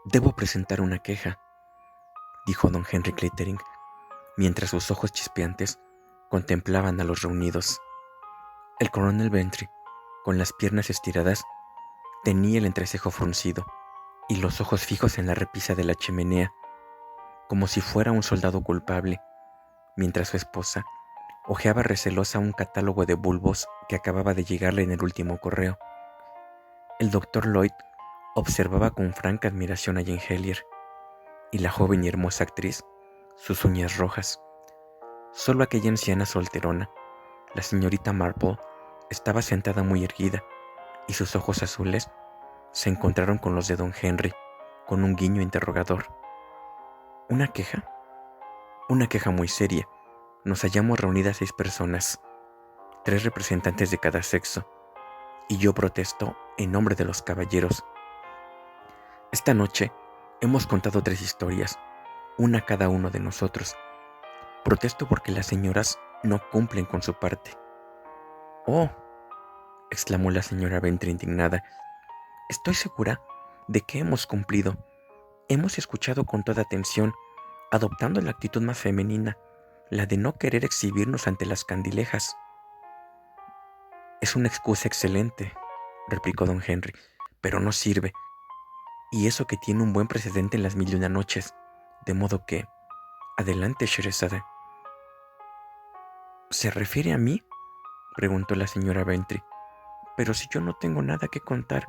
Debo presentar una queja, dijo don Henry Clittering, mientras sus ojos chispeantes contemplaban a los reunidos. El coronel Ventry, con las piernas estiradas, tenía el entrecejo fruncido y los ojos fijos en la repisa de la chimenea, como si fuera un soldado culpable, mientras su esposa hojeaba recelosa un catálogo de bulbos que acababa de llegarle en el último correo. El doctor Lloyd observaba con franca admiración a Jane Hellyer y la joven y hermosa actriz, sus uñas rojas. Solo aquella anciana solterona, la señorita Marple, estaba sentada muy erguida y sus ojos azules se encontraron con los de don Henry, con un guiño interrogador. ¿Una queja? Una queja muy seria. Nos hallamos reunidas 6 personas, 3 representantes de cada sexo, y yo protesto en nombre de los caballeros. Esta noche hemos contado 3 historias, una cada uno de nosotros. Protesto porque las señoras no cumplen con su parte. «Oh», exclamó la señora Ventry indignada, «estoy segura de que hemos cumplido. Hemos escuchado con toda atención, adoptando la actitud más femenina, la de no querer exhibirnos ante las candilejas». «Es una excusa excelente», replicó don Henry, «pero no sirve. Y eso que tiene un buen precedente en las 1001 noches. De modo que, adelante, Sherazade». «¿Se refiere a mí?», preguntó la señora Ventry. «Pero si yo no tengo nada que contar,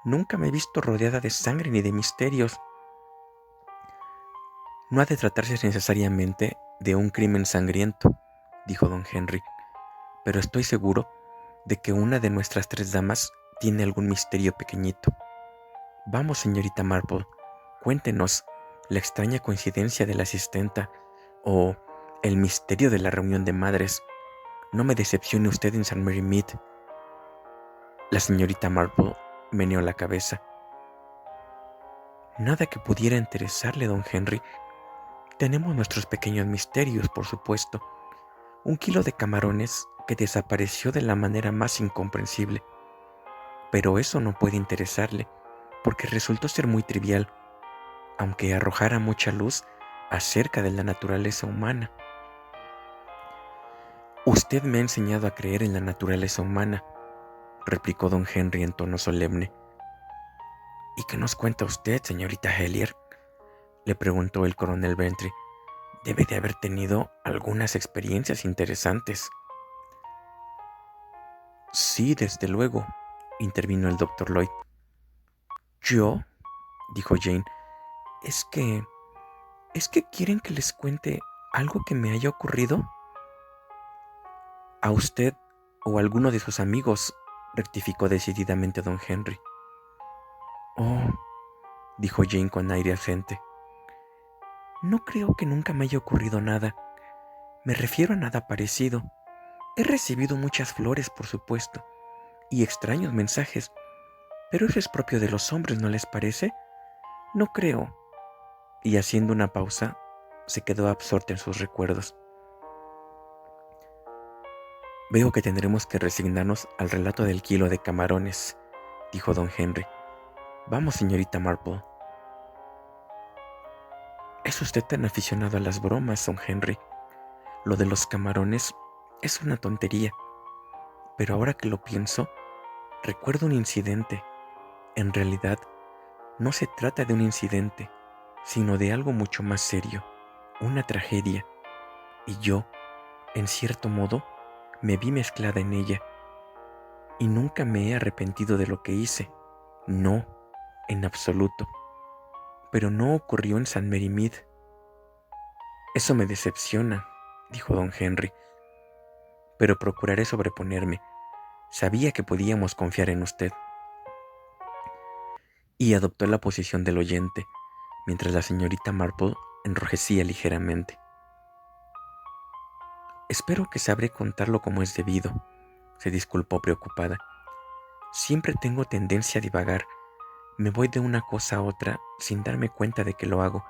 nunca me he visto rodeada de sangre ni de misterios». «No ha de tratarse necesariamente de un crimen sangriento», dijo don Henry, «pero estoy seguro de que una de nuestras 3 damas tiene algún misterio pequeñito. Vamos, señorita Marple, cuéntenos la extraña coincidencia de la asistenta o el misterio de la reunión de madres. No me decepcione usted en St. Mary Mead». La señorita Marple meneó la cabeza. «Nada que pudiera interesarle, don Henry. Tenemos nuestros pequeños misterios, por supuesto. 1 kilo de camarones que desapareció de la manera más incomprensible. Pero eso no puede interesarle, porque resultó ser muy trivial, aunque arrojara mucha luz acerca de la naturaleza humana». «Usted me ha enseñado a creer en la naturaleza humana», replicó don Henry en tono solemne. «¿Y qué nos cuenta usted, señorita Hellyer?», le preguntó el coronel Ventry. «Debe de haber tenido algunas experiencias interesantes». «Sí, desde luego», intervino el doctor Lloyd. «¿Yo?», dijo Jane. «¿Es que quieren que les cuente algo que me haya ocurrido?» «A usted o a alguno de sus amigos», rectificó decididamente don Henry. «Oh», dijo Jane con aire ausente. «No creo que nunca me haya ocurrido nada. Me refiero a nada parecido. He recibido muchas flores, por supuesto, y extraños mensajes, pero eso es propio de los hombres, ¿no les parece? No creo». Y haciendo una pausa, se quedó absorta en sus recuerdos. «Veo que tendremos que resignarnos al relato del kilo de camarones», dijo don Henry. «Vamos, señorita Marple». «¿Es usted tan aficionado a las bromas, don Henry? Lo de los camarones es una tontería, pero ahora que lo pienso, recuerdo un incidente. En realidad, no se trata de un incidente, sino de algo mucho más serio, una tragedia, y yo, en cierto modo, me vi mezclada en ella, y nunca me he arrepentido de lo que hice, no, en absoluto. Pero no ocurrió en St. Mary Mead». «Eso me decepciona», dijo don Henry, «pero procuraré sobreponerme. Sabía que podíamos confiar en usted». Y adoptó la posición del oyente, mientras la señorita Marple enrojecía ligeramente. «Espero que sabré contarlo como es debido», se disculpó preocupada. «Siempre tengo tendencia a divagar. Me voy de una cosa a otra sin darme cuenta de que lo hago,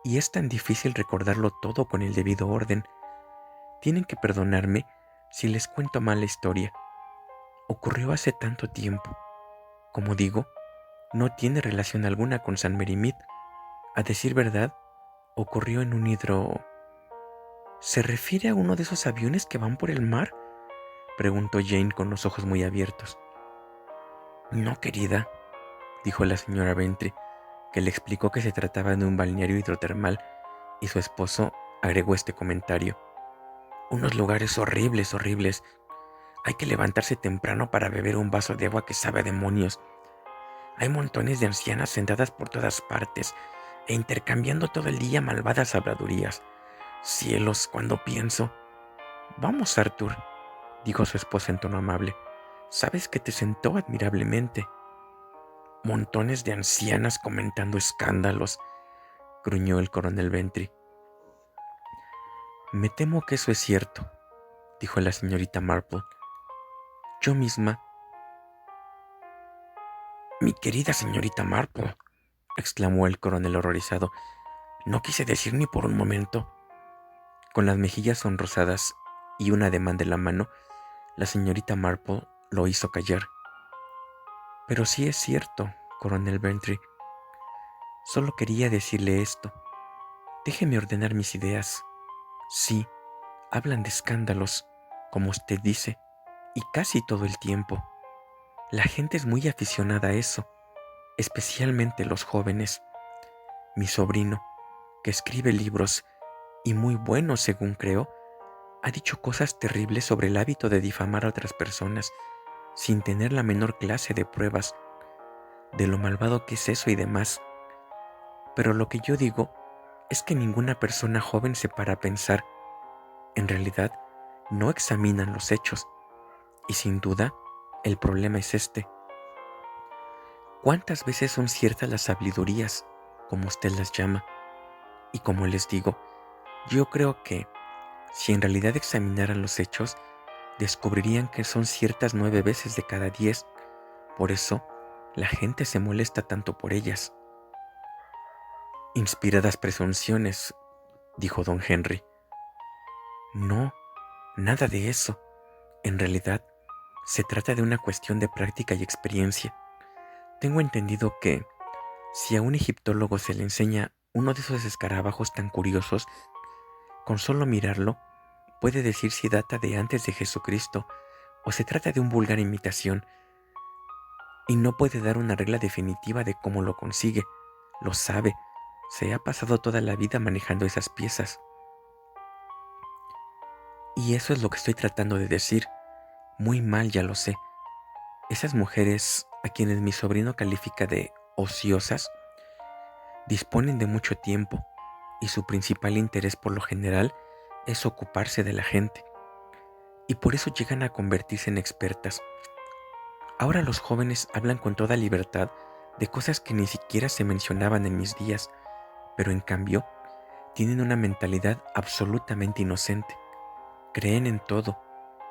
y es tan difícil recordarlo todo con el debido orden. Tienen que perdonarme si les cuento mal la historia. Ocurrió hace tanto tiempo. Como digo, no tiene relación alguna con San Merimid. A decir verdad, ocurrió en un hidro... ¿Se refiere a uno de esos aviones que van por el mar?, preguntó Jane con los ojos muy abiertos. No, querida, dijo la señora Bentry, que le explicó que se trataba de un balneario hidrotermal, y su esposo agregó este comentario. Unos lugares horribles, horribles. Hay que levantarse temprano para beber un vaso de agua que sabe a demonios. Hay montones de ancianas sentadas por todas partes e intercambiando todo el día malvadas habladurías. Cielos, cuando pienso... Vamos, Arthur, dijo su esposa en tono amable. Sabes que te sentó admirablemente. Montones de ancianas comentando escándalos, gruñó el coronel Bentry. Me temo que eso es cierto, dijo la señorita Marple. Yo misma... Mi querida señorita Marple, exclamó el coronel horrorizado. No quise decir ni por un momento. Con las mejillas sonrosadas y un ademán de la mano, la señorita Marple lo hizo callar. Pero sí es cierto, coronel Bentry. Solo quería decirle esto. Déjeme ordenar mis ideas. Sí, hablan de escándalos, como usted dice, y casi todo el tiempo. La gente es muy aficionada a eso, especialmente los jóvenes. Mi sobrino, que escribe libros, y muy buenos según creo, ha dicho cosas terribles sobre el hábito de difamar a otras personas, sin tener la menor clase de pruebas, de lo malvado que es eso y demás. Pero lo que yo digo es que ninguna persona joven se para a pensar. En realidad, no examinan los hechos. Y sin duda, el problema es este. ¿Cuántas veces son ciertas las sabidurías, como usted las llama? Y como les digo, yo creo que, si en realidad examinaran los hechos, descubrirían que son ciertas 9 veces de cada 10. Por eso, la gente se molesta tanto por ellas. Inspiradas presunciones, dijo don Henry. No, nada de eso. En realidad, se trata de una cuestión de práctica y experiencia. Tengo entendido que, si a un egiptólogo se le enseña uno de esos escarabajos tan curiosos, con solo mirarlo, puede decir si data de antes de Jesucristo o se trata de una vulgar imitación, y no puede dar una regla definitiva de cómo lo consigue. Lo sabe, se ha pasado toda la vida manejando esas piezas. Y eso es lo que estoy tratando de decir. Muy mal, ya lo sé. Esas mujeres, a quienes mi sobrino califica de ociosas, disponen de mucho tiempo, y su principal interés por lo general es ocuparse de la gente, y por eso llegan a convertirse en expertas. Ahora los jóvenes hablan con toda libertad de cosas que ni siquiera se mencionaban en mis días, pero en cambio tienen una mentalidad absolutamente inocente. Creen en todo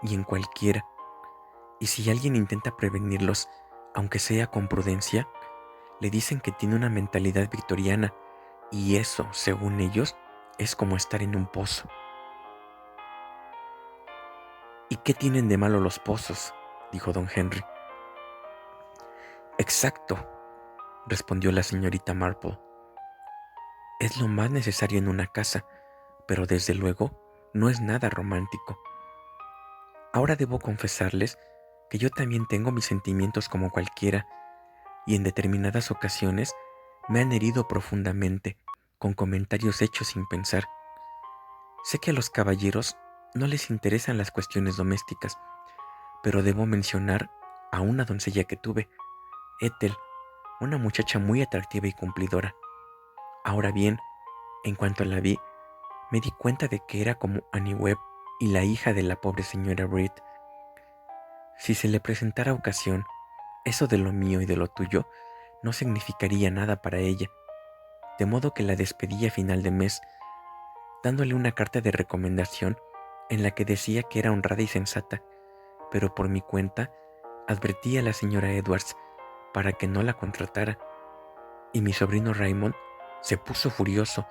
y en cualquiera, y si alguien intenta prevenirlos, aunque sea con prudencia, le dicen que tiene una mentalidad victoriana, y eso, según ellos, es como estar en un pozo. ¿Y qué tienen de malo los pozos?, dijo don Henry. Exacto, respondió la señorita Marple. Es lo más necesario en una casa, pero desde luego no es nada romántico. Ahora debo confesarles que yo también tengo mis sentimientos como cualquiera, y en determinadas ocasiones me han herido profundamente con comentarios hechos sin pensar. Sé que a los caballeros no les interesan las cuestiones domésticas, pero debo mencionar a una doncella que tuve, Ethel, una muchacha muy atractiva y cumplidora. Ahora bien, en cuanto la vi, me di cuenta de que era como Annie Webb y la hija de la pobre señora Reed. Si se le presentara ocasión, eso de lo mío y de lo tuyo no significaría nada para ella, de modo que la despedí a final de mes, dándole una carta de recomendación en la que decía que era honrada y sensata, pero por mi cuenta advertí a la señora Edwards para que no la contratara, y mi sobrino Raymond se puso furioso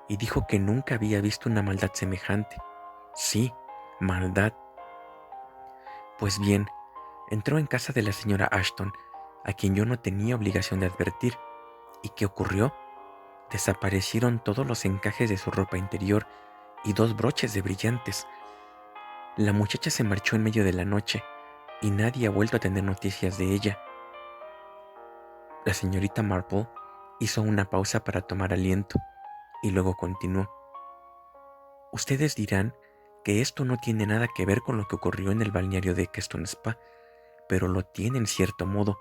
y dijo que nunca había visto una maldad semejante. Sí, maldad. Pues bien, entró en casa de la señora Ashton, a quien yo no tenía obligación de advertir. ¿Y qué ocurrió? Desaparecieron todos los encajes de su ropa interior y 2 broches de brillantes. La muchacha se marchó en medio de la noche y nadie ha vuelto a tener noticias de ella. La señorita Marple hizo una pausa para tomar aliento y luego continuó. Ustedes dirán que esto no tiene nada que ver con lo que ocurrió en el balneario de Keston Spa, pero lo tiene en cierto modo.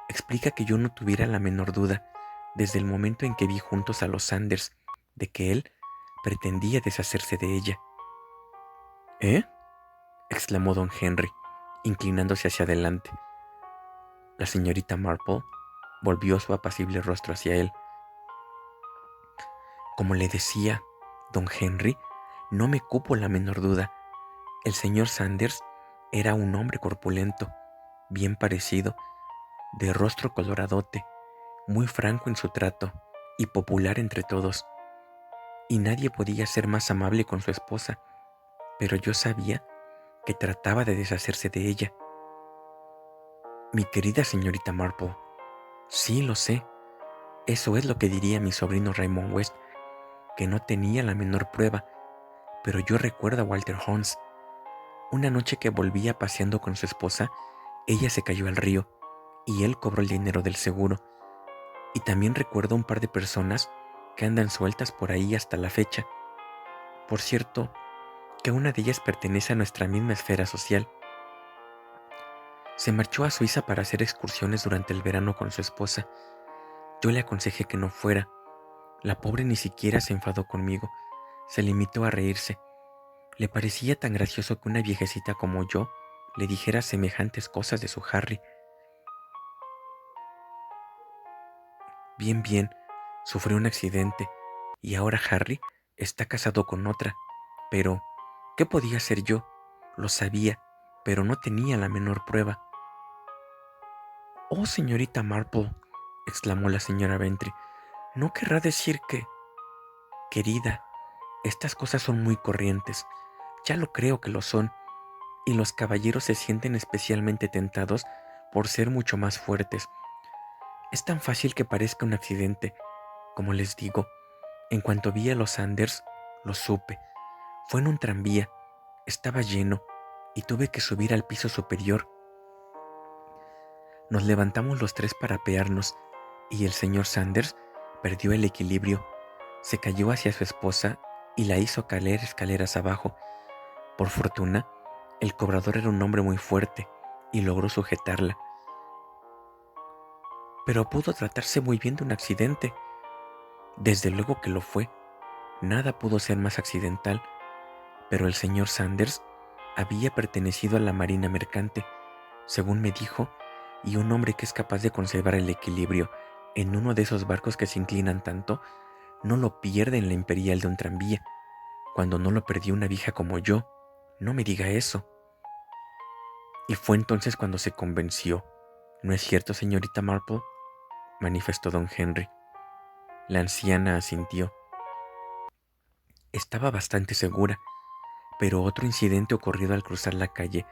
Explica que yo no tuviera la menor duda, desde el momento en que vi juntos a los Sanders, de que él pretendía deshacerse de ella. ¿Eh? Exclamó don Henry, inclinándose hacia adelante. La señorita Marple volvió su apacible rostro hacia él. Como le decía, don Henry, no me cupo la menor duda. El señor Sanders era un hombre corpulento, bien parecido, de rostro coloradote, muy franco en su trato y popular entre todos. Y nadie podía ser más amable con su esposa, pero yo sabía que trataba de deshacerse de ella. Mi querida señorita Marple, sí lo sé, eso es lo que diría mi sobrino Raymond West, que no tenía la menor prueba, pero yo recuerdo a Walter Holmes. Una noche que volvía paseando con su esposa, ella se cayó al río y él cobró el dinero del seguro. Y también recuerdo un par de personas que andan sueltas por ahí hasta la fecha. Por cierto, que una de ellas pertenece a nuestra misma esfera social. Se marchó a Suiza para hacer excursiones durante el verano con su esposa. Yo le aconsejé que no fuera. La pobre ni siquiera se enfadó conmigo. Se limitó a reírse. Le parecía tan gracioso que una viejecita como yo le dijera semejantes cosas de su Harry. Bien, sufrió un accidente y ahora Harry está casado con otra. Pero, ¿qué podía hacer yo? Lo sabía, pero no tenía la menor prueba. «Oh, señorita Marple», exclamó la señora Bentry, «¿no querrá decir que...?» «Querida, estas cosas son muy corrientes. Ya lo creo que lo son, y los caballeros se sienten especialmente tentados por ser mucho más fuertes. Es tan fácil que parezca un accidente. Como les digo, en cuanto vi a los Sanders, lo supe. Fue en un tranvía, estaba lleno, y tuve que subir al piso superior. Nos levantamos los 3 para apearnos, y el señor Sanders perdió el equilibrio, se cayó hacia su esposa y la hizo caer escaleras abajo. Por fortuna, el cobrador era un hombre muy fuerte y logró sujetarla. Pero pudo tratarse muy bien de un accidente. Desde luego que lo fue. Nada pudo ser más accidental. Pero el señor Sanders había pertenecido a la marina mercante, según me dijo, y un hombre que es capaz de conservar el equilibrio en uno de esos barcos que se inclinan tanto, no lo pierde en la imperial de un tranvía, cuando no lo perdió una vieja como yo. No me diga eso. Y fue entonces cuando se convenció. ¿No es cierto, señorita Marple?, manifestó don Henry. La anciana asintió. Estaba bastante segura, pero otro incidente ocurrido al cruzar la calle,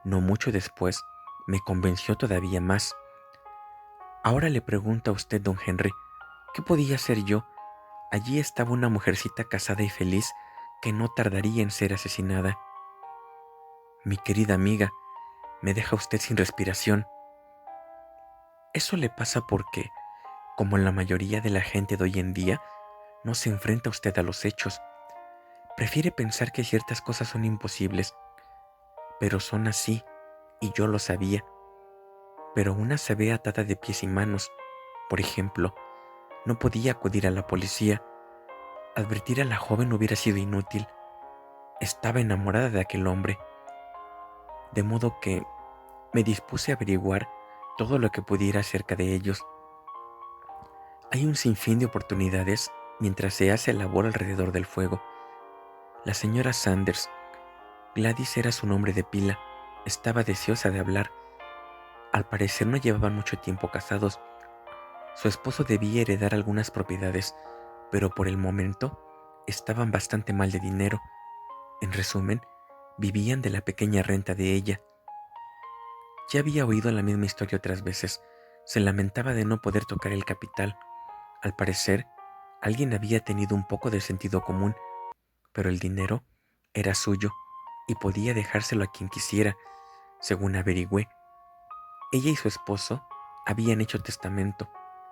no mucho después, me convenció todavía más. Ahora le pregunto a usted, don Henry, ¿qué podía hacer yo? Allí estaba una mujercita casada y feliz que no tardaría en ser asesinada. Mi querida amiga, me deja usted sin respiración. Eso le pasa porque, como la mayoría de la gente de hoy en día, no se enfrenta usted a los hechos. Prefiere pensar que ciertas cosas son imposibles, pero son así, y yo lo sabía. Pero una se ve atada de pies y manos. Por ejemplo, no podía acudir a la policía. Advertir a la joven hubiera sido inútil. Estaba enamorada de aquel hombre, de modo que me dispuse a averiguar todo lo que pudiera acerca de ellos. Hay un sinfín de oportunidades mientras se hace labor alrededor del fuego. La señora Sanders, Gladys era su nombre de pila, estaba deseosa de hablar. Al parecer no llevaban mucho tiempo casados. Su esposo debía heredar algunas propiedades, pero por el momento estaban bastante mal de dinero. En resumen, vivían de la pequeña renta de ella. Ya había oído la misma historia otras veces, Se lamentaba de no poder tocar el capital. Al parecer, alguien había tenido un poco de sentido común, pero el dinero era suyo y podía dejárselo a quien quisiera, según averigüé. Ella y su esposo habían hecho testamento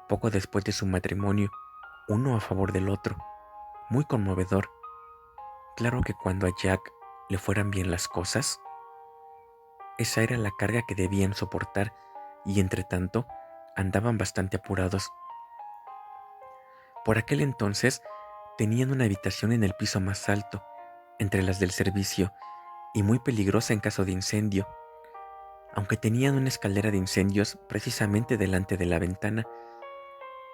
poco después de su matrimonio, uno a favor del otro, muy conmovedor. Claro que cuando a Jack le fueran bien las cosas, esa era la carga que debían soportar y entre tanto andaban bastante apurados. Por aquel entonces tenían una habitación en el piso más alto, entre las del servicio, y muy peligrosa en caso de incendio. Aunque tenían una escalera de incendios precisamente delante de la ventana,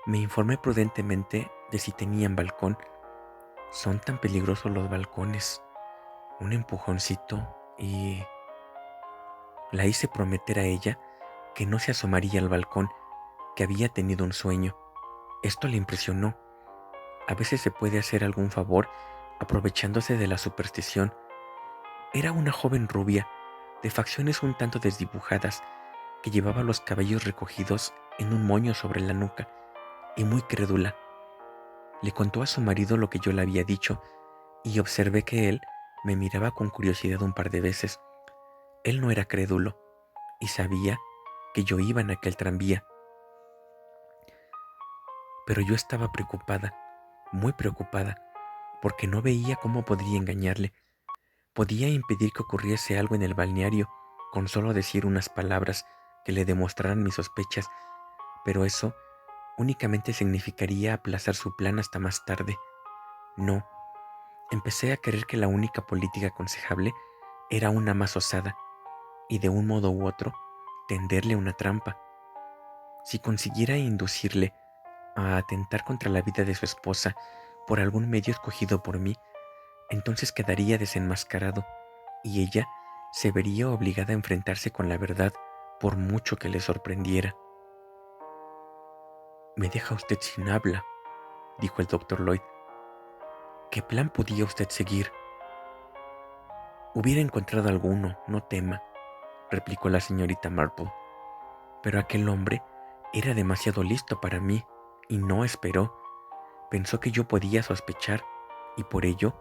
me informé prudentemente de si tenían balcón. Son tan peligrosos los balcones. Un empujoncito y... La hice prometer a ella que no se asomaría al balcón, que había tenido un sueño. Esto le impresionó. A veces se puede hacer algún favor aprovechándose de la superstición. Era una joven rubia, de facciones un tanto desdibujadas, que llevaba los cabellos recogidos en un moño sobre la nuca, y muy crédula. Le contó a su marido lo que yo le había dicho, y observé que él me miraba con curiosidad un par de veces. Él no era crédulo, y sabía que yo iba en aquel tranvía. Pero yo estaba preocupada, muy preocupada, porque no veía cómo podría engañarle. Podía impedir que ocurriese algo en el balneario con solo decir unas palabras que le demostraran mis sospechas, pero eso únicamente significaría aplazar su plan hasta más tarde. No, empecé a creer que la única política aconsejable era una más osada, y de un modo u otro, tenderle una trampa. Si consiguiera inducirle a atentar contra la vida de su esposa por algún medio escogido por mí, entonces quedaría desenmascarado, y ella se vería obligada a enfrentarse con la verdad por mucho que le sorprendiera. «Me deja usted sin habla», dijo el doctor Lloyd. «¿Qué plan podía usted seguir?» «Hubiera encontrado alguno, no tema», replicó la señorita Marple. «Pero aquel hombre era demasiado listo para mí y no esperó. Pensó que yo podía sospechar y por ello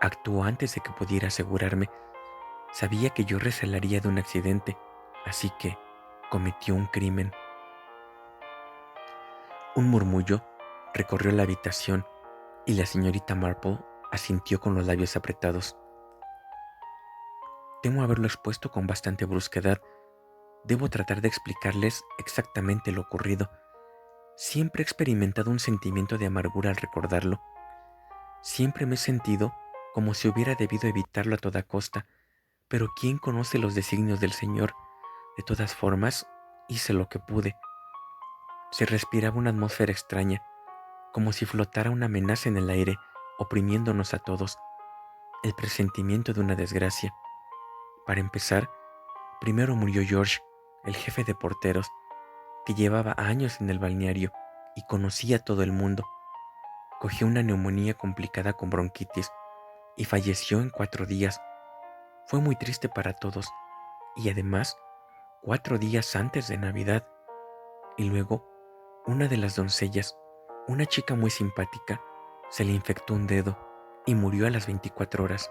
actuó antes de que pudiera asegurarme. Sabía que yo recelaría de un accidente, así que cometió un crimen». Un murmullo recorrió la habitación y la señorita Marple asintió con los labios apretados. «Temo haberlo expuesto con bastante brusquedad. Debo tratar de explicarles exactamente lo ocurrido. Siempre he experimentado un sentimiento de amargura al recordarlo. Siempre me he sentido como si hubiera debido evitarlo a toda costa, pero ¿quién conoce los designios del Señor? De todas formas, hice lo que pude». Se respiraba una atmósfera extraña, como si flotara una amenaza en el aire, oprimiéndonos a todos. El presentimiento de una desgracia. Para empezar, primero murió George, el jefe de porteros, que llevaba años en el balneario y conocía a todo el mundo. Cogió una neumonía complicada con bronquitis y falleció en 4 días. Fue muy triste para todos y además 4 días antes de Navidad. Y luego, una de las doncellas, una chica muy simpática, se le infectó un dedo y murió a las 24 horas.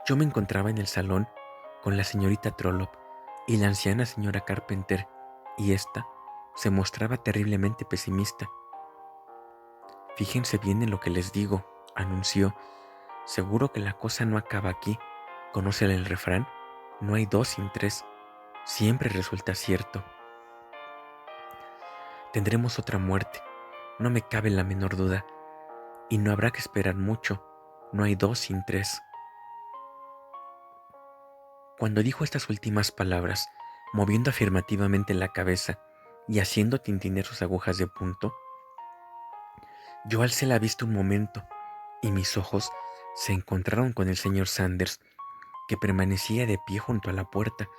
Yo me encontraba en el salón con la señorita Trollope y la anciana señora Carpenter, y ésta se mostraba terriblemente pesimista. «Fíjense bien en lo que les digo», anunció. «Seguro que la cosa no acaba aquí. ¿Conocen el refrán? No hay 2 sin 3. Siempre resulta cierto. Tendremos otra muerte, no me cabe la menor duda, y no habrá que esperar mucho. No hay 2 sin 3». Cuando dijo estas últimas palabras, moviendo afirmativamente la cabeza y haciendo tintinear sus agujas de punto, yo alcé la vista un momento y mis ojos se encontraron con el señor Sanders, que permanecía de pie junto a la puerta.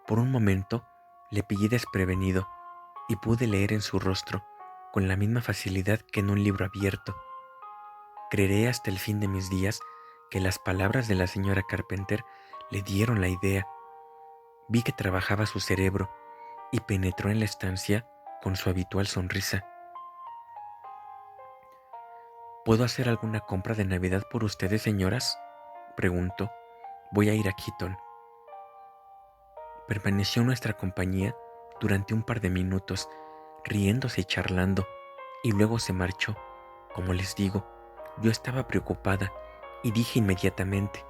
Por un momento le pillé desprevenido y pude leer en su rostro, con la misma facilidad que en un libro abierto. Creeré hasta el fin de mis días que las palabras de la señora Carpenter le dieron la idea. Vi que trabajaba su cerebro y penetró en la estancia con su habitual sonrisa. ¿Puedo hacer alguna compra de Navidad por ustedes, señoras?, preguntó. Voy a ir a Keaton. Permaneció en nuestra compañía durante un par de minutos, riéndose y charlando, y luego se marchó. Como les digo, yo estaba preocupada y dije inmediatamente: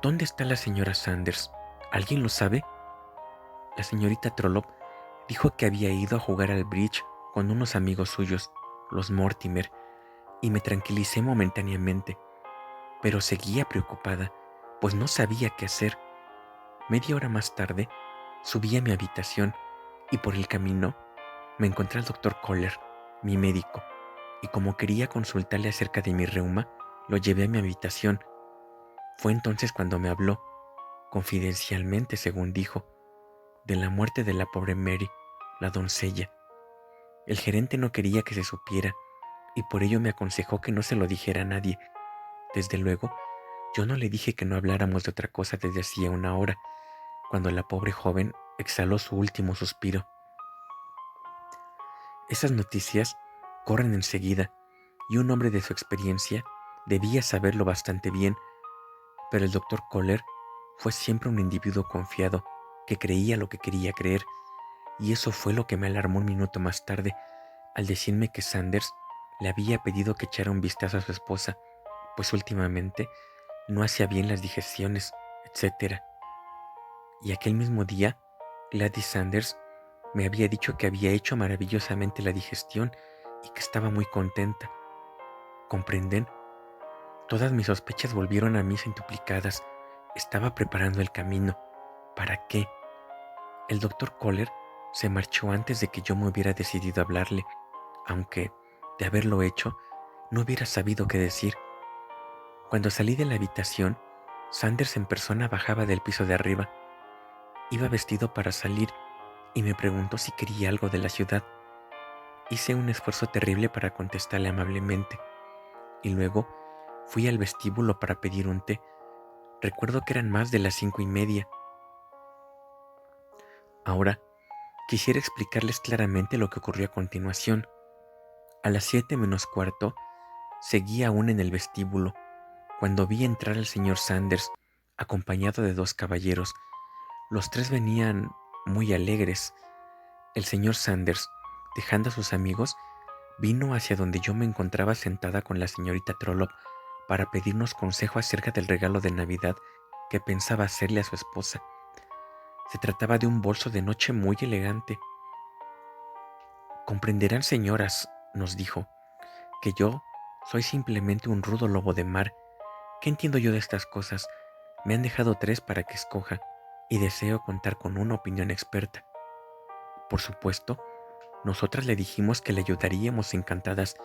¿dónde está la señora Sanders? ¿Alguien lo sabe? La señorita Trollope dijo que había ido a jugar al bridge con unos amigos suyos, los Mortimer, y me tranquilicé momentáneamente, pero seguía preocupada, pues no sabía qué hacer. Media hora más tarde, subí a mi habitación y por el camino me encontré al doctor Kohler, mi médico, y como quería consultarle acerca de mi reuma, lo llevé a mi habitación. Fue entonces cuando me habló, confidencialmente según dijo, de la muerte de la pobre Mary, la doncella. El gerente no quería que se supiera, y por ello me aconsejó que no se lo dijera a nadie. Desde luego, yo no le dije que no habláramos de otra cosa desde hacía una hora, cuando la pobre joven exhaló su último suspiro. Esas noticias corren enseguida, y un hombre de su experiencia debía saberlo bastante bien, pero el doctor Kohler fue siempre un individuo confiado, que creía lo que quería creer, y eso fue lo que me alarmó un minuto más tarde, al decirme que Sanders le había pedido que echara un vistazo a su esposa, pues últimamente no hacía bien las digestiones, etc. Y aquel mismo día, Gladys Sanders me había dicho que había hecho maravillosamente la digestión y que estaba muy contenta. ¿Comprenden? Todas mis sospechas volvieron a mí centuplicadas. Estaba preparando el camino. ¿Para qué? El doctor Kohler se marchó antes de que yo me hubiera decidido a hablarle, aunque, de haberlo hecho, no hubiera sabido qué decir. Cuando salí de la habitación, Sanders en persona bajaba del piso de arriba. Iba vestido para salir y me preguntó si quería algo de la ciudad. Hice un esfuerzo terrible para contestarle amablemente, y luego fui al vestíbulo para pedir un té. Recuerdo que eran más de las 5:30. Ahora, quisiera explicarles claramente lo que ocurrió a continuación. A las 7:45 seguía aún en el vestíbulo, cuando vi entrar al señor Sanders, acompañado de 2 caballeros. Los 3 venían muy alegres. El señor Sanders, dejando a sus amigos, vino hacia donde yo me encontraba sentada con la señorita Trollope para pedirnos consejo acerca del regalo de Navidad que pensaba hacerle a su esposa. Se trataba de un bolso de noche muy elegante. Comprenderán, señoras, nos dijo, que yo soy simplemente un rudo lobo de mar. ¿Qué entiendo yo de estas cosas? Me han dejado 3 para que escoja, y deseo contar con una opinión experta. Por supuesto, nosotras le dijimos que le ayudaríamos encantadas,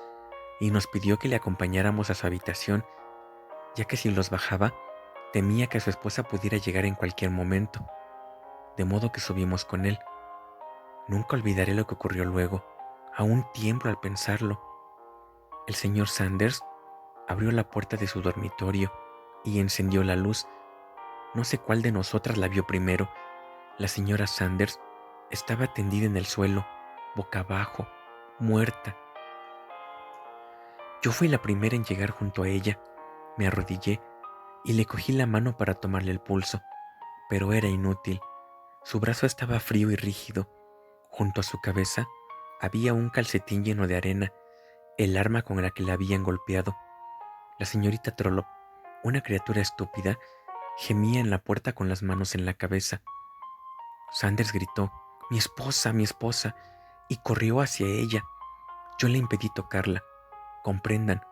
y nos pidió que le acompañáramos a su habitación, ya que si los bajaba, temía que su esposa pudiera llegar en cualquier momento. De modo que subimos con él. Nunca olvidaré lo que ocurrió luego. Aún tiemblo al pensarlo. El señor Sanders abrió la puerta de su dormitorio y encendió la luz. No sé cuál de nosotras la vio primero. La señora Sanders estaba tendida en el suelo, boca abajo, muerta. Yo fui la primera en llegar junto a ella. Me arrodillé y le cogí la mano para tomarle el pulso, pero era inútil. Su brazo estaba frío y rígido. Junto a su cabeza había un calcetín lleno de arena, el arma con la que la habían golpeado. La señorita Trollope, una criatura estúpida, gemía en la puerta con las manos en la cabeza. Sanders gritó: mi esposa, y corrió hacia ella. Yo le impedí tocarla. Comprendan,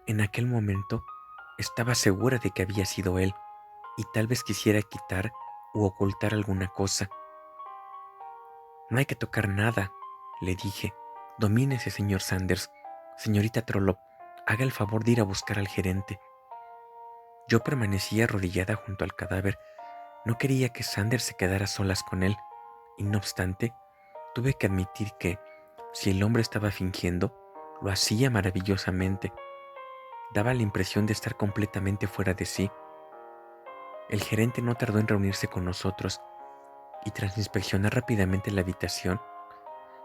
en aquel momento estaba segura de que había sido él, y tal vez quisiera quitar u ocultar alguna cosa. No hay que tocar nada, le dije. Domínese, señor Sanders. Señorita Trollope, haga el favor de ir a buscar al gerente. Yo permanecía arrodillada junto al cadáver. No quería que Sanders se quedara a solas con él, y no obstante, tuve que admitir que, si el hombre estaba fingiendo, lo hacía maravillosamente. Daba la impresión de estar completamente fuera de sí. El gerente no tardó en reunirse con nosotros, y tras inspeccionar rápidamente la habitación,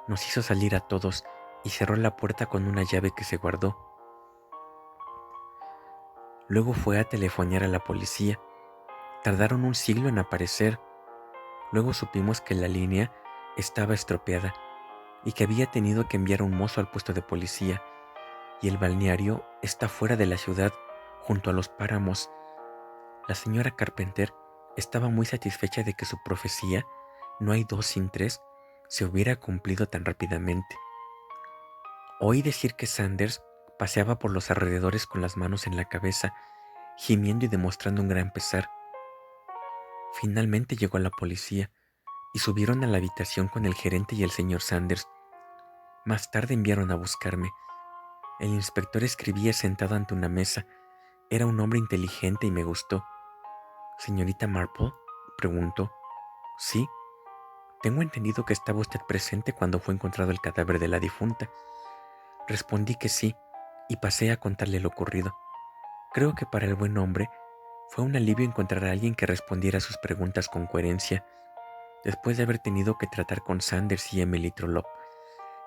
nos hizo salir a todos y cerró la puerta con una llave que se guardó. Luego fue a telefonear a la policía. Tardaron un siglo en aparecer. Luego supimos que la línea estaba estropeada y que había tenido que enviar un mozo al puesto de policía, y el balneario está fuera de la ciudad, junto a los páramos. La señora Carpenter estaba muy satisfecha de que su profecía, no hay dos sin tres, se hubiera cumplido tan rápidamente. Oí decir que Sanders paseaba por los alrededores con las manos en la cabeza, gimiendo y demostrando un gran pesar. Finalmente llegó la policía y subieron a la habitación con el gerente y el señor Sanders. Más tarde enviaron a buscarme. El inspector escribía sentado ante una mesa. Era un hombre inteligente y me gustó. ¿Señorita Marple?, preguntó. Sí. Tengo entendido que estaba usted presente cuando fue encontrado el cadáver de la difunta. Respondí que sí, y pasé a contarle lo ocurrido. Creo que para el buen hombre fue un alivio encontrar a alguien que respondiera a sus preguntas con coherencia, después de haber tenido que tratar con Sanders y Emily Trollope,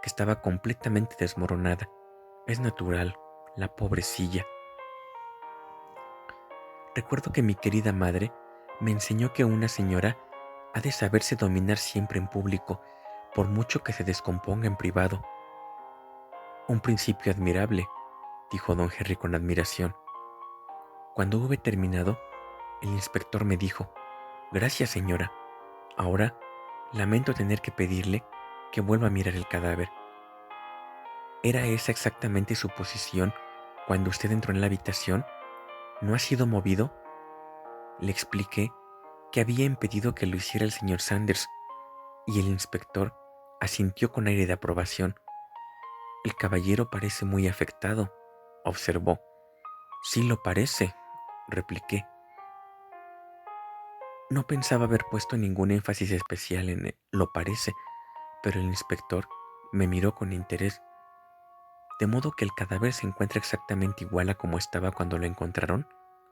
que estaba completamente desmoronada. Es natural, la pobrecilla. Recuerdo que mi querida madre me enseñó que una señora ha de saberse dominar siempre en público, por mucho que se descomponga en privado. Un principio admirable, dijo don Henry con admiración. Cuando hube terminado, el inspector me dijo: Gracias, señora. Ahora lamento tener que pedirle que vuelva a mirar el cadáver. ¿Era esa exactamente su posición cuando usted entró en la habitación? ¿No ha sido movido? Le expliqué que había impedido que lo hiciera el señor Sanders, y el inspector asintió con aire de aprobación. El caballero parece muy afectado, observó. Sí lo parece, repliqué. No pensaba haber puesto ningún énfasis especial en lo parece, pero el inspector me miró con interés. ¿De modo que el cadáver se encuentra exactamente igual a como estaba cuando lo encontraron?,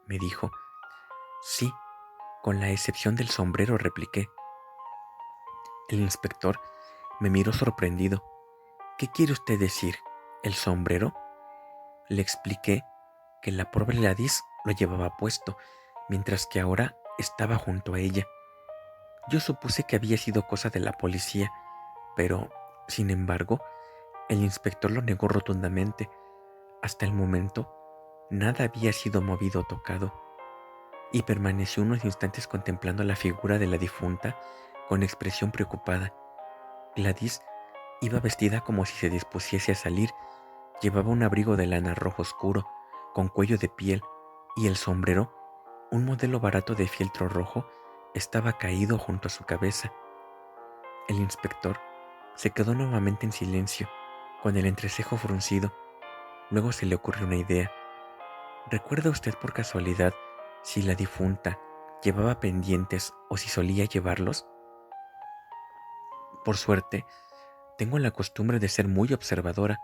me dijo. Sí, con la excepción del sombrero, repliqué. El inspector me miró sorprendido. ¿Qué quiere usted decir? ¿El sombrero? Le expliqué que la pobre Gladys lo llevaba puesto, mientras que ahora estaba junto a ella. Yo supuse que había sido cosa de la policía, pero, sin embargo, el inspector lo negó rotundamente. Hasta el momento, nada había sido movido o tocado, y permaneció unos instantes contemplando la figura de la difunta con expresión preocupada. Gladys iba vestida como si se dispusiese a salir. Llevaba un abrigo de lana rojo oscuro, con cuello de piel, y el sombrero, un modelo barato de fieltro rojo, estaba caído junto a su cabeza. El inspector se quedó nuevamente en silencio, con el entrecejo fruncido. Luego se le ocurrió una idea. ¿Recuerda usted por casualidad si la difunta llevaba pendientes o si solía llevarlos? Por suerte, tengo la costumbre de ser muy observadora.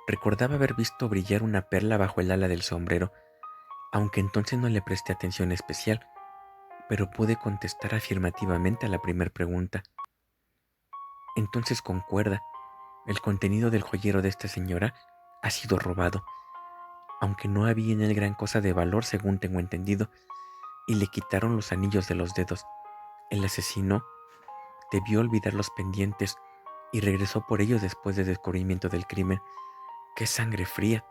Recordaba haber visto brillar una perla bajo el ala del sombrero, aunque entonces no le presté atención especial, pero pude contestar afirmativamente a la primera pregunta. Entonces concuerda, el contenido del joyero de esta señora ha sido robado, aunque no había en él gran cosa de valor según tengo entendido, y le quitaron los anillos de los dedos. El asesino debió olvidar los pendientes y regresó por ellos después del descubrimiento del crimen. ¡Qué sangre fría!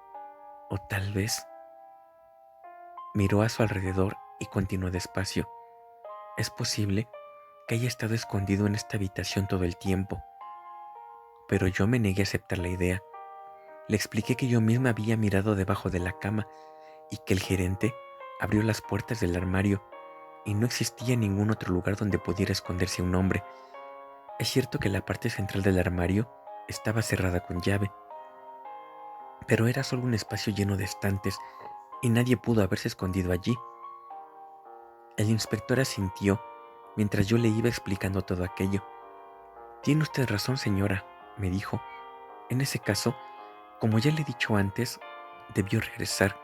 O tal vez... Miró a su alrededor y continuó despacio. Es posible que haya estado escondido en esta habitación todo el tiempo. Pero yo me negué a aceptar la idea. Le expliqué que yo misma había mirado debajo de la cama y que el gerente abrió las puertas del armario y no existía ningún otro lugar donde pudiera esconderse un hombre. Es cierto que la parte central del armario estaba cerrada con llave, pero era solo un espacio lleno de estantes y nadie pudo haberse escondido allí. El inspector asintió mientras yo le iba explicando todo aquello. Tiene usted razón, señora, me dijo. En ese caso, como ya le he dicho antes, debió regresar,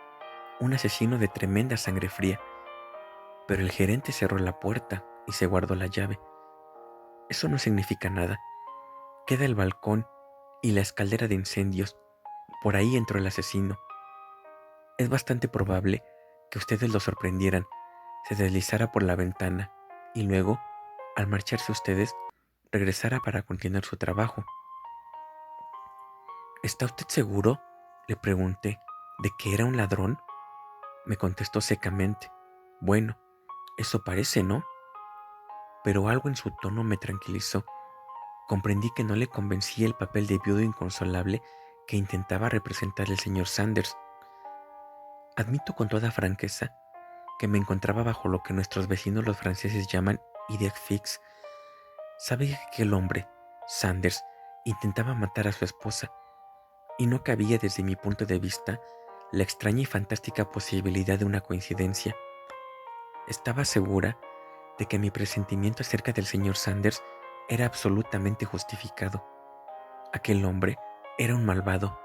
un asesino de tremenda sangre fría. Pero el gerente cerró la puerta y se guardó la llave. Eso no significa nada. Queda el balcón y la escalera de incendios. Por ahí entró el asesino. Es bastante probable que ustedes lo sorprendieran, se deslizara por la ventana y luego, al marcharse ustedes, regresara para continuar su trabajo. ¿Está usted seguro?, le pregunté, ¿de que era un ladrón? Me contestó secamente. Bueno, eso parece, ¿no? Pero algo en su tono me tranquilizó. Comprendí que no le convencía el papel de viudo inconsolable que intentaba representar el señor Sanders. Admito con toda franqueza que me encontraba bajo lo que nuestros vecinos los franceses llaman idée fixe. Sabía que el hombre, Sanders, intentaba matar a su esposa, y no cabía desde mi punto de vista la extraña y fantástica posibilidad de una coincidencia. Estaba segura de que mi presentimiento acerca del señor Sanders era absolutamente justificado. Aquel hombre era un malvado,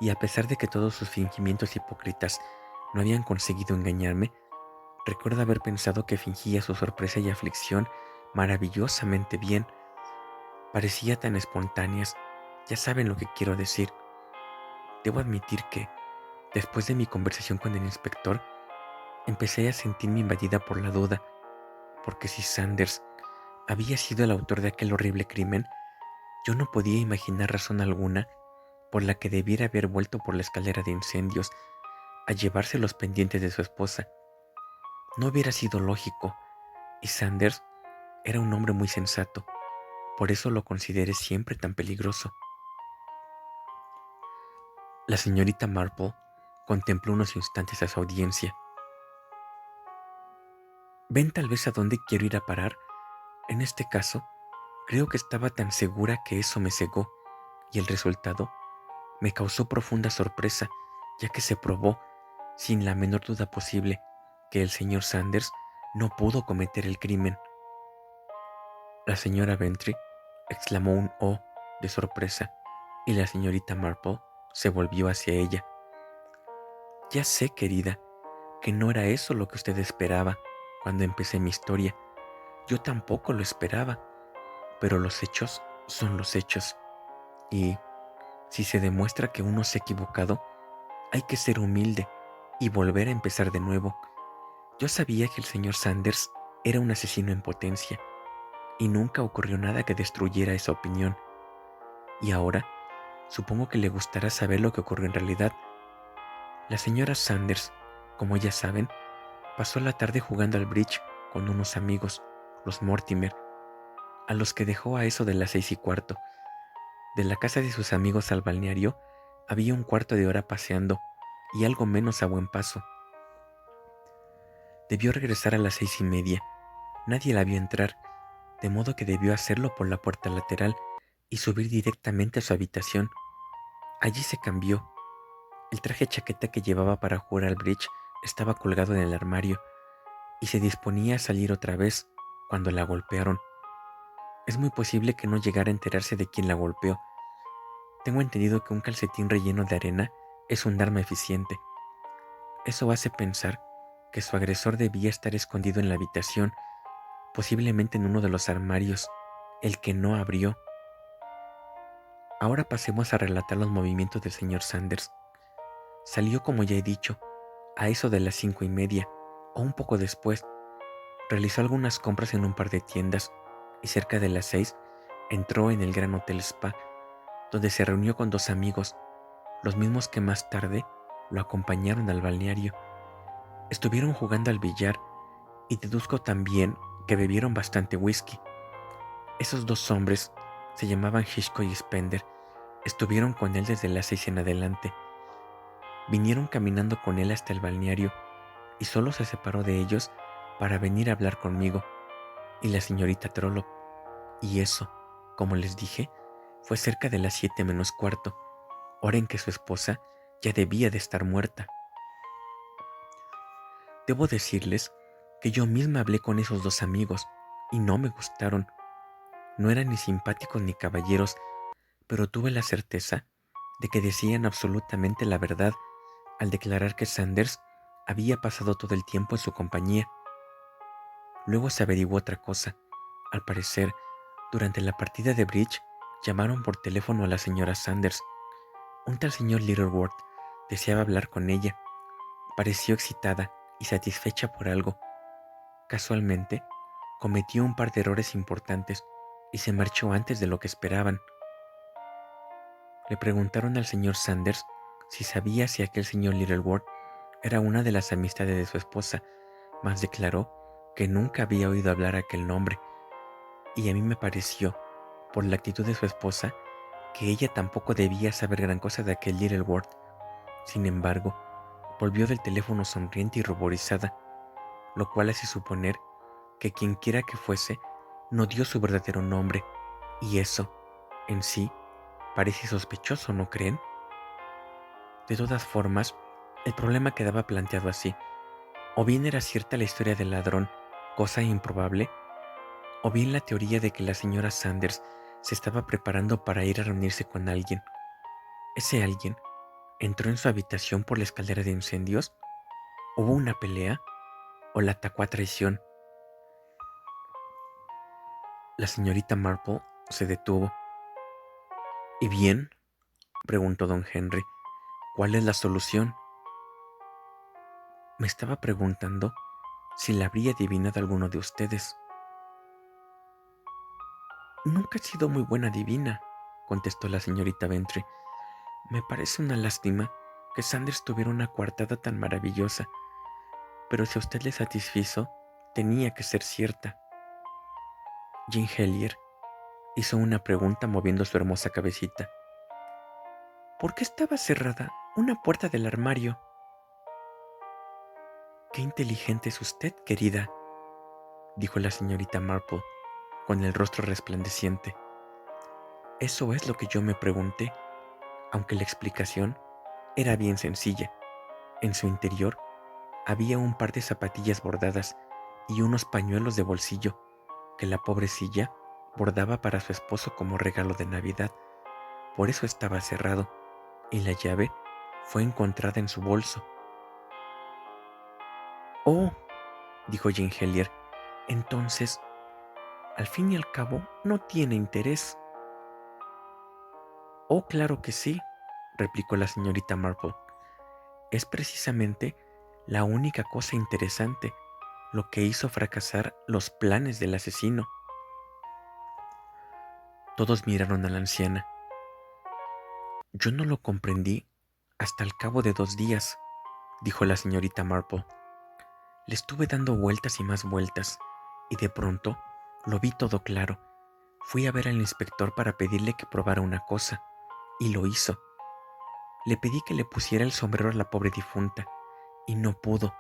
y a pesar de que todos sus fingimientos hipócritas no habían conseguido engañarme, recuerdo haber pensado que fingía su sorpresa y aflicción maravillosamente bien. Parecía tan espontáneas. Ya saben lo que quiero decir. Debo admitir que, después de mi conversación con el inspector, empecé a sentirme invadida por la duda, porque si Sanders había sido el autor de aquel horrible crimen, yo no podía imaginar razón alguna por la que debiera haber vuelto por la escalera de incendios a llevarse los pendientes de su esposa. No hubiera sido lógico, y Sanders era un hombre muy sensato, por eso lo consideré siempre tan peligroso. La señorita Marple contempló unos instantes a su audiencia. ¿Ven tal vez a dónde quiero ir a parar? En este caso, creo que estaba tan segura que eso me cegó, y el resultado me causó profunda sorpresa, ya que se probó, sin la menor duda posible, que el señor Sanders no pudo cometer el crimen. La señora Bentry exclamó un "oh" de sorpresa, y la señorita Marple se volvió hacia ella. Ya sé, querida, que no era eso lo que usted esperaba cuando empecé mi historia. Yo tampoco lo esperaba, pero los hechos son los hechos. Y si se demuestra que uno se ha equivocado, hay que ser humilde y volver a empezar de nuevo. Yo sabía que el señor Sanders era un asesino en potencia, y nunca ocurrió nada que destruyera esa opinión. Y ahora, supongo que le gustará saber lo que ocurrió en realidad. La señora Sanders, como ya saben, pasó la tarde jugando al bridge con unos amigos, los Mortimer, a los que dejó a eso de las 6:15. De la casa de sus amigos al balneario había un cuarto de hora paseando y algo menos a buen paso. Debió regresar a las 6:30. Nadie la vio entrar, de modo que debió hacerlo por la puerta lateral y subir directamente a su habitación. Allí se cambió. El traje chaqueta que llevaba para jugar al bridge estaba colgado en el armario y se disponía a salir otra vez cuando la golpearon. Es muy posible que no llegara a enterarse de quién la golpeó. Tengo entendido que un calcetín relleno de arena es un arma eficiente. Eso hace pensar que su agresor debía estar escondido en la habitación, posiblemente en uno de los armarios, el que no abrió. Ahora pasemos a relatar los movimientos del señor Sanders. Salió, como ya he dicho, a eso de las 5:30 o un poco después. Realizó algunas compras en un par de tiendas y cerca de las 6 entró en el Gran Hotel Spa, donde se reunió con 2 amigos, los mismos que más tarde lo acompañaron al balneario. Estuvieron jugando al billar y deduzco también que bebieron bastante whisky. Esos 2 hombres se llamaban Hitchcock y Spender. Estuvieron con él desde las 6 en adelante. Vinieron caminando con él hasta el balneario y solo se separó de ellos para venir a hablar conmigo y la señorita Trollope. Y eso, como les dije, fue cerca de las 7:15, hora en que su esposa ya debía de estar muerta. Debo decirles que yo misma hablé con esos 2 amigos y no me gustaron. No eran ni simpáticos ni caballeros, pero tuve la certeza de que decían absolutamente la verdad al declarar que Sanders había pasado todo el tiempo en su compañía. Luego se averiguó otra cosa. Al parecer, Durante la partida de bridge, llamaron por teléfono a la señora Sanders. Un tal señor Littleworth deseaba hablar con ella. Pareció excitada y satisfecha por algo. Casualmente, cometió un par de errores importantes y se marchó antes de lo que esperaban. Le preguntaron al señor Sanders si sabía si aquel señor Littleworth era una de las amistades de su esposa, mas declaró que nunca había oído hablar aquel nombre, y a mí me pareció, por la actitud de su esposa, que ella tampoco debía saber gran cosa de aquel Littleworth. Sin embargo, volvió del teléfono sonriente y ruborizada, lo cual hace suponer que quienquiera que fuese no dio su verdadero nombre, y eso, en sí, parece sospechoso, ¿no creen? De todas formas, el problema quedaba planteado así. O bien era cierta la historia del ladrón, cosa improbable, o bien la teoría de que la señora Sanders se estaba preparando para ir a reunirse con alguien. ¿Ese alguien entró en su habitación por la escalera de incendios? ¿Hubo una pelea? ¿O la atacó a traición? La señorita Marple se detuvo. ¿Y bien?, preguntó don Henry. ¿Cuál es la solución? Me estaba preguntando si la habría adivinado alguno de ustedes. Nunca he sido muy buena adivina, contestó la señorita Bentry. Me parece una lástima que Sanders tuviera una coartada tan maravillosa, pero si a usted le satisfizo, tenía que ser cierta. Jane Hellier hizo una pregunta moviendo su hermosa cabecita. ¿Por qué estaba cerrada una puerta del armario? Qué inteligente es usted, querida, dijo la señorita Marple, con el rostro resplandeciente. Eso es lo que yo me pregunté, aunque la explicación era bien sencilla. En su interior había un par de zapatillas bordadas y unos pañuelos de bolsillo que la pobrecilla bordaba para su esposo como regalo de Navidad. Por eso estaba cerrado, y la llave fue encontrada en su bolso. «Oh», dijo Jane Hellier, «entonces, al fin y al cabo, no tiene interés». «Oh, claro que sí», replicó la señorita Marple. «Es precisamente la única cosa interesante, lo que hizo fracasar los planes del asesino». Todos miraron a la anciana. «Yo no lo comprendí hasta al cabo de 2 días», dijo la señorita Marple. «Le estuve dando vueltas y más vueltas, y de pronto lo vi todo claro. Fui a ver al inspector para pedirle que probara una cosa, y lo hizo. Le pedí que le pusiera el sombrero a la pobre difunta, y no pudo,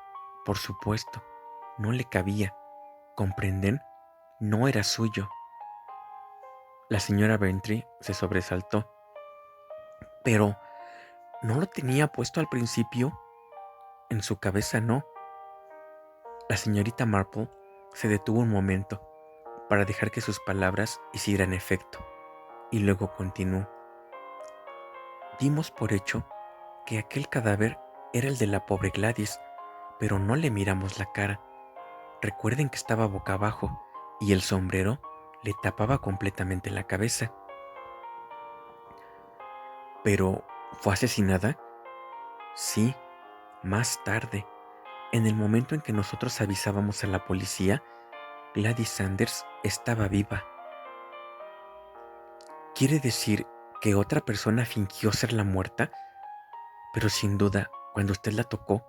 por supuesto, no le cabía. ¿Comprenden? No era suyo». La señora Bentry se sobresaltó. «Pero, ¿no lo tenía puesto al principio?» «En su cabeza no». La señorita Marple se detuvo un momento para dejar que sus palabras hicieran efecto, y luego continuó. «Dimos por hecho que aquel cadáver era el de la pobre Gladys, pero no le miramos la cara. Recuerden que estaba boca abajo y el sombrero le tapaba completamente la cabeza». «¿Pero fue asesinada?» «Sí, más tarde. En el momento en que nosotros avisábamos a la policía, Gladys Sanders estaba viva». «¿Quiere decir que otra persona fingió ser la muerta? Pero sin duda, cuando usted la tocó,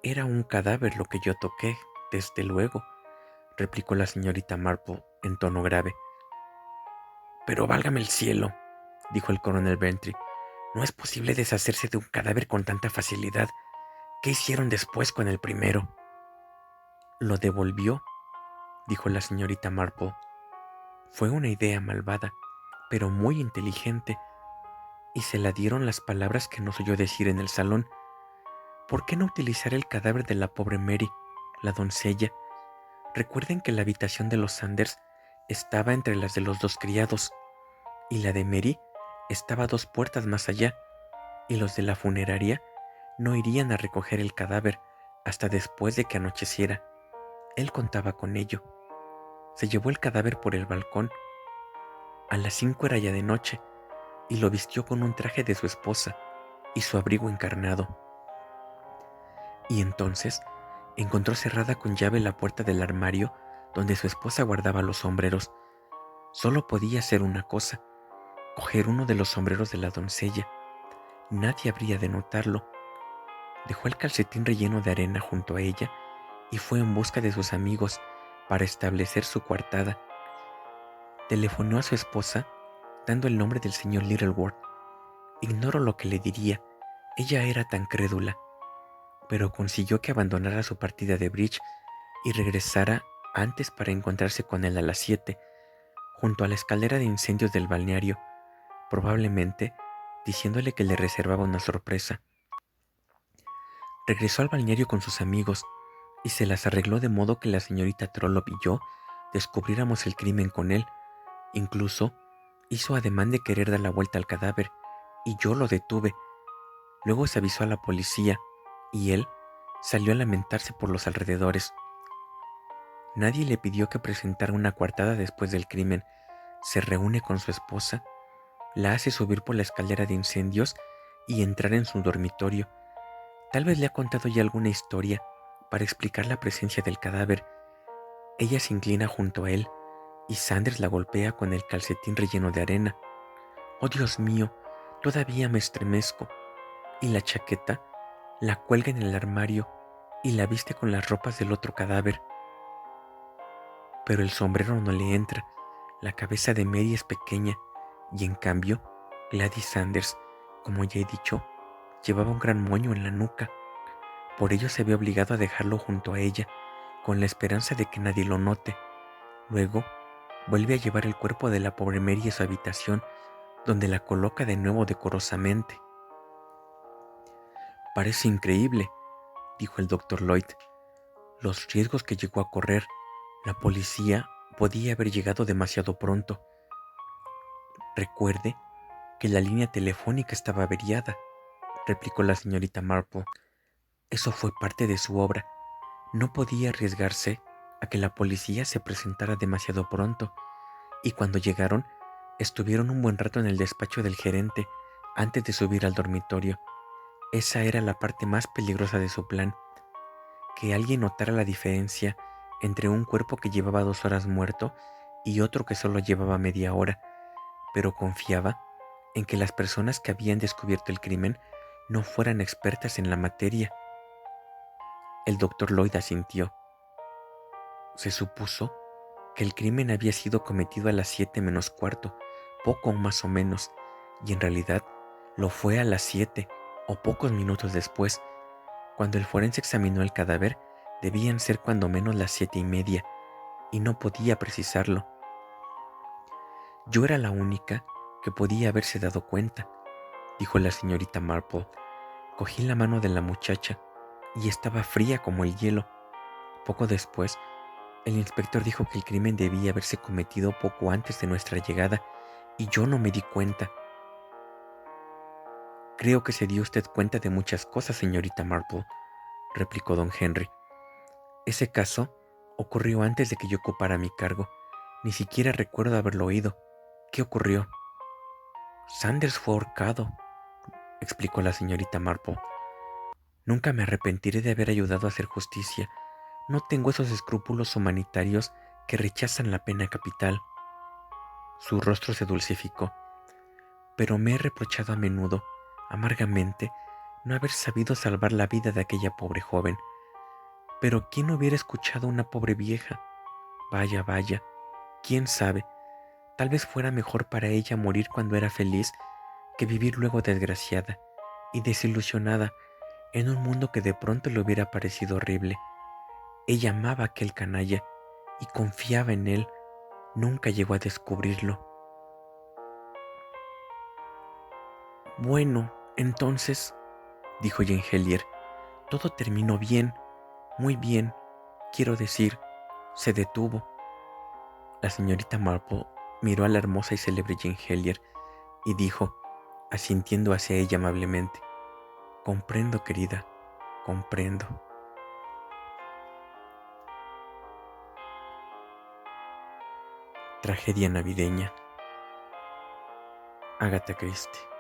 era un cadáver lo que yo toqué, desde luego», replicó la señorita Marple en tono grave. «Pero válgame el cielo», dijo el coronel Bentry, «no es posible deshacerse de un cadáver con tanta facilidad. ¿Qué hicieron después con el primero?» «Lo devolvió», dijo la señorita Marple. «Fue una idea malvada, pero muy inteligente, y se la dieron las palabras que nos oyó decir en el salón. ¿Por qué no utilizar el cadáver de la pobre Mary, la doncella? Recuerden que la habitación de los Sanders estaba entre las de los 2 criados, y la de Mary estaba 2 puertas más allá, y los de la funeraria no irían a recoger el cadáver hasta después de que anocheciera. Él contaba con ello. Se llevó el cadáver por el balcón A las 5 era ya de noche, y lo vistió con un traje de su esposa y su abrigo encarnado. Y entonces encontró cerrada con llave la puerta del armario donde su esposa guardaba los sombreros. Solo podía hacer una cosa: coger uno de los sombreros de la doncella. Nadie habría de notarlo. Dejó el calcetín relleno de arena junto a ella y fue en busca de sus amigos para establecer su coartada. Telefonó a su esposa dando el nombre del señor Littleworth. Ignoro lo que le diría, ella era tan crédula, pero consiguió que abandonara su partida de bridge y regresara antes para encontrarse con él a las 7, junto a la escalera de incendios del balneario, probablemente diciéndole que le reservaba una sorpresa. Regresó al balneario con sus amigos y se las arregló de modo que la señorita Trollope y yo descubriéramos el crimen con él. Incluso hizo ademán de querer dar la vuelta al cadáver, y yo lo detuve. Luego se avisó a la policía, y él salió a lamentarse por los alrededores. Nadie le pidió que presentara una coartada después del crimen. Se reúne con su esposa, la hace subir por la escalera de incendios y entrar en su dormitorio. Tal vez le ha contado ya alguna historia para explicar la presencia del cadáver. Ella se inclina junto a él y Sanders la golpea con el calcetín relleno de arena. Oh, Dios mío, todavía me estremezco. Y la chaqueta la cuelga en el armario y la viste con las ropas del otro cadáver. Pero el sombrero no le entra, la cabeza de Mary es pequeña y en cambio Gladys Sanders, como ya he dicho, llevaba un gran moño en la nuca. Por ello se ve obligado a dejarlo junto a ella, con la esperanza de que nadie lo note. Luego vuelve a llevar el cuerpo de la pobre Mary a su habitación, donde la coloca de nuevo decorosamente. Parece increíble, dijo el doctor Lloyd, los riesgos que llegó a correr. La policía podía haber llegado demasiado pronto. Recuerde que la línea telefónica estaba averiada, replicó la señorita Marple. Eso fue parte de su obra. No podía arriesgarse a que la policía se presentara demasiado pronto, y cuando llegaron, estuvieron un buen rato en el despacho del gerente antes de subir al dormitorio. Esa era la parte más peligrosa de su plan, que alguien notara la diferencia entre un cuerpo que llevaba 2 horas muerto y otro que solo llevaba media hora, pero confiaba en que las personas que habían descubierto el crimen no fueran expertas en la materia. El doctor Lloyd asintió. Se supuso que el crimen había sido cometido a las 7 menos cuarto, poco más o menos, y en realidad lo fue a las 7 o pocos minutos después. Cuando el forense examinó el cadáver, debían ser cuando menos las 7:30, y no podía precisarlo. Yo era la única que podía haberse dado cuenta, dijo la señorita Marple. Cogí la mano de la muchacha y estaba fría como el hielo. Poco después, el inspector dijo que el crimen debía haberse cometido poco antes de nuestra llegada, y yo no me di cuenta. Creo que se dio usted cuenta de muchas cosas, señorita Marple, replicó don Henry. Ese caso ocurrió antes de que yo ocupara mi cargo. Ni siquiera recuerdo haberlo oído. ¿Qué ocurrió? Sanders fue ahorcado, explicó la señorita Marple. Nunca me arrepentiré de haber ayudado a hacer justicia. No tengo esos escrúpulos humanitarios que rechazan la pena capital. Su rostro se dulcificó. Pero me he reprochado a menudo, amargamente, no haber sabido salvar la vida de aquella pobre joven. Pero ¿quién hubiera escuchado a una pobre vieja? Vaya, vaya, quién sabe, tal vez fuera mejor para ella morir cuando era feliz que vivir luego desgraciada y desilusionada en un mundo que de pronto le hubiera parecido horrible. Ella amaba a aquel canalla y confiaba en él. Nunca llegó a descubrirlo. Bueno, entonces, dijo Jane Hellier, todo terminó bien, muy bien, quiero decir, se detuvo. La señorita Marple miró a la hermosa y célebre Jane Hellier y dijo, asintiendo hacia ella amablemente, comprendo, querida, comprendo. Tragedia navideña. Agatha Christie.